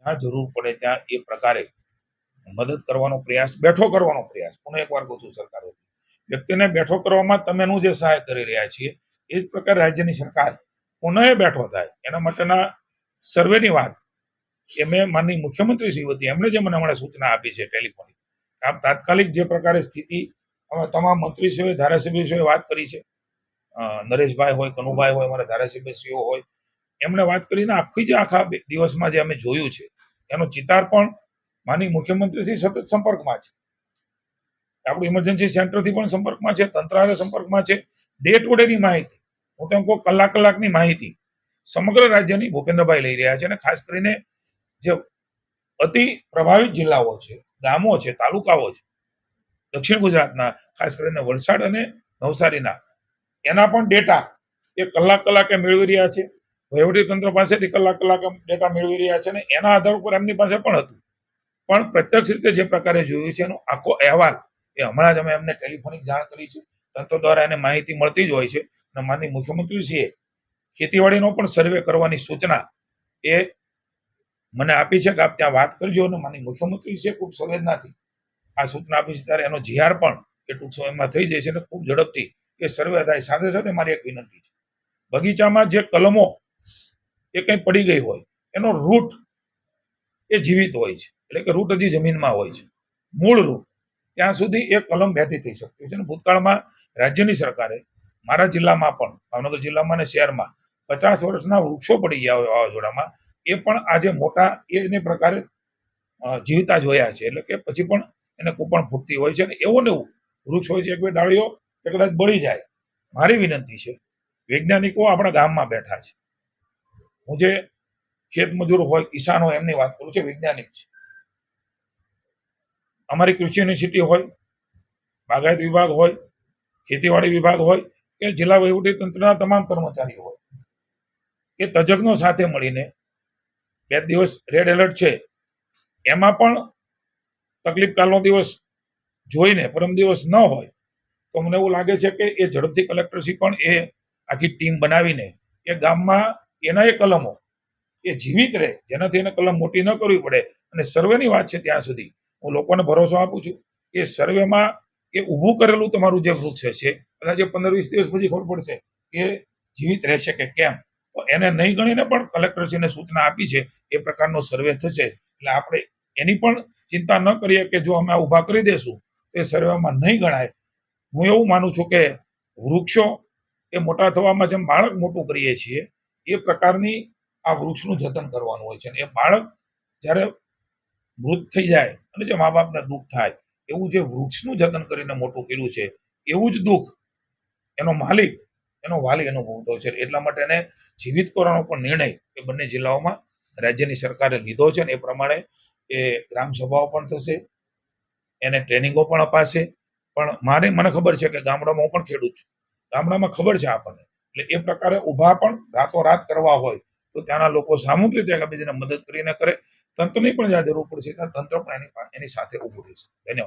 જ્યાં જરૂર પડે ત્યાં એ પ્રકારે મદદ કરવાનો પ્રયાસ, બેઠો કરવાનો પ્રયાસ, પુનઃ એકવાર કહું છું, સરકાર વ્યક્તિને બેઠો કરવામાં તમેનું જે સહાય કરી રહ્યા છીએ એ જ પ્રકારે રાજ્યની સરકાર પુનઃ બેઠો થાય એના માટેના સર્વેની વાત એ મેં માનનીય મુખ્યમંત્રી શ્રી વતી એમણે જે મને હમણાં સૂચના આપી છે ટેલિફોનિક, આપ તાત્કાલિક જે પ્રકારે સ્થિતિ અમે તમામ મંત્રીશ્રીઓએ ધારાસભ્યશ્રીઓએ વાત કરી છે, નરેશભાઈ હોય, કનુભાઈ હોય, અમારા ધારાસભ્યશ્રીઓ હોય, એમણે વાત કરીને આખી જે આખા દિવસમાં જે અમે જોયું છે એનો ચિતાર પણ માનનીય મુખ્યમંત્રીશ્રી સતત સંપર્કમાં છે, આપણું ઇમરજન્સી સેન્ટરથી પણ સંપર્કમાં છે, તંત્ર સંપર્કમાં છે, ડે ટુ ડે ની માહિતી, હું તેમ કહું કલાકની માહિતી સમગ્ર રાજ્યની ભૂપેન્દ્રભાઈ લઈ રહ્યા છે. અને ખાસ કરીને જે અતિ પ્રભાવિત જિલ્લાઓ છે, ગામો છે, તાલુકાઓ છે દક્ષિણ ગુજરાતના, ખાસ કરીને વલસાડ અને નવસારીના, એના પણ ડેટા એ કલાકે મેળવી રહ્યા છે. વહીવટી તંત્ર પાસેથી કલાકે ડેટા મેળવી રહ્યા છે અને એના આધાર ઉપર એમની પાસે પણ હતું, પણ પ્રત્યક્ષ રીતે જે પ્રકારે જોયું છે એનો આખો અહેવાલ એ હમણાં જ અમે એમને ટેલિફોનિક જાણ કરી છે. તંત્ર દ્વારા એને માહિતી મળતી જ હોય છે અને માનનીય મુખ્યમંત્રીશ્રીએ ખેતીવાડીનો પણ સર્વે કરવાની સૂચના એ મને આપી છે કે આપ ત્યાં વાત કરજો, અને માનનીય મુખ્યમંત્રીશ્રીએ ખૂબ સંવેદનાથી આ સૂચના આપી છે. ત્યારે એનો જીઆર પણ એ ટૂંક સમયમાં થઈ જાય છે અને ખૂબ ઝડપથી એ સર્વે થાય. સાથે સાથે મારી એક વિનંતી છે, બગીચામાં જે કલમો એ કંઈ પડી ગઈ હોય એનો રૂટ એ જીવિત હોય છે, એટલે કે રૂટ હજી જમીનમાં હોય છે, મૂળ રૂટ ત્યાં સુધી એ કલમ બેઠી થઈ શકતી છે. અને ભૂતકાળમાં રાજ્યની સરકારે મારા જિલ્લામાં પણ, ભાવનગર જિલ્લામાં અને શહેરમાં 50 વર્ષના વૃક્ષો પડી ગયા હોય વાવાઝોડામાં, એ પણ આજે મોટા એને પ્રકારે જીવતા જોયા છે, એટલે કે પછી પણ એને કૂપણ ફૂટતી હોય છે અને એવું ને એવું વૃક્ષ હોય છે, એક બે ડાળીઓ એ કદાચ બળી જાય. મારી વિનંતી છે, વૈજ્ઞાનિકો આપણા ગામમાં બેઠા છે, હું જે ખેત મજૂર હોય, કિસાન હોય એમની વાત કરું છું, વૈજ્ઞાનિક છે, અમારી કૃષિ યુનિવર્સિટી હોય, બાગાયત વિભાગ હોય, ખેતીવાડી વિભાગ હોય કે જિલ્લા વહીવટી તંત્રના તમામ કર્મચારીઓ હોય, એ તજજ્ઞો સાથે મળીને 2 દિવસ રેડ એલર્ટ છે એમાં પણ તકલીફ કાલનો દિવસ જોઈને પરમ દિવસ ન હોય તો મને એવું લાગે છે કે એ ઝડપથી કલેક્ટરશ્રી પણ એ આખી ટીમ બનાવીને એ ગામમાં એના એ કલમો એ જીવિત રહે, જેનાથી એને કલમ મોટી ન કરવી પડે. અને સર્વેની વાત છે ત્યાં સુધી હું લોકોને ભરોસો આપું છું કે સર્વેમાં એ ઊભું કરેલું તમારું જે વૃક્ષ છે કદાચ 15-20 દિવસ પછી ખબર પડશે કે જીવિત રહેશે કે કેમ, તો એને નહીં ગણીને પણ કલેક્ટરશ્રીને સૂચના આપી છે એ પ્રકારનો સર્વે થશે. એટલે આપણે એની પણ ચિંતા ન કરીએ કે જો અમે ઊભા કરી દેશું તો એ સર્વેમાં નહીં ગણાય. હું એવું માનું છું કે વૃક્ષો એ મોટા થવામાં જેમ બાળક મોટું કરીએ છીએ એ પ્રકારની આ વૃક્ષનું જતન કરવાનું હોય છે. એ બાળક જ્યારે મૃત થઈ જાય અને જે મા બાપને દુઃખ થાય, એવું જે વૃક્ષનું જતન કરીને મોટું કર્યું છે એવું જ દુઃખ એનો માલિક, એનો વાલી અનુભવતો છે. એટલા માટે એને જીવિત કરવાનો પણ નિર્ણય એ બંને જિલ્લાઓમાં રાજ્યની સરકારે લીધો છે અને એ પ્રમાણે એ ગ્રામ સભાઓ પણ થશે, એને ટ્રેનિંગો પણ અપાશે. પણ મને ખબર છે કે ગામડામાં હું પણ ખેડૂત છું, ગામડામાં ખબર છે આપણને, એટલે એ પ્રકારે ઊભા પણ રાતોરાત કરવા હોય તો ત્યાંના લોકો સામૂહિક રીતે એકબીજાને મદદ કરીને કરે. તંત્રની પણ જ્યાં જરૂર પડશે ત્યાં તંત્ર પણ એની સાથે ઊભું રહેશે. ધન્યવાદ.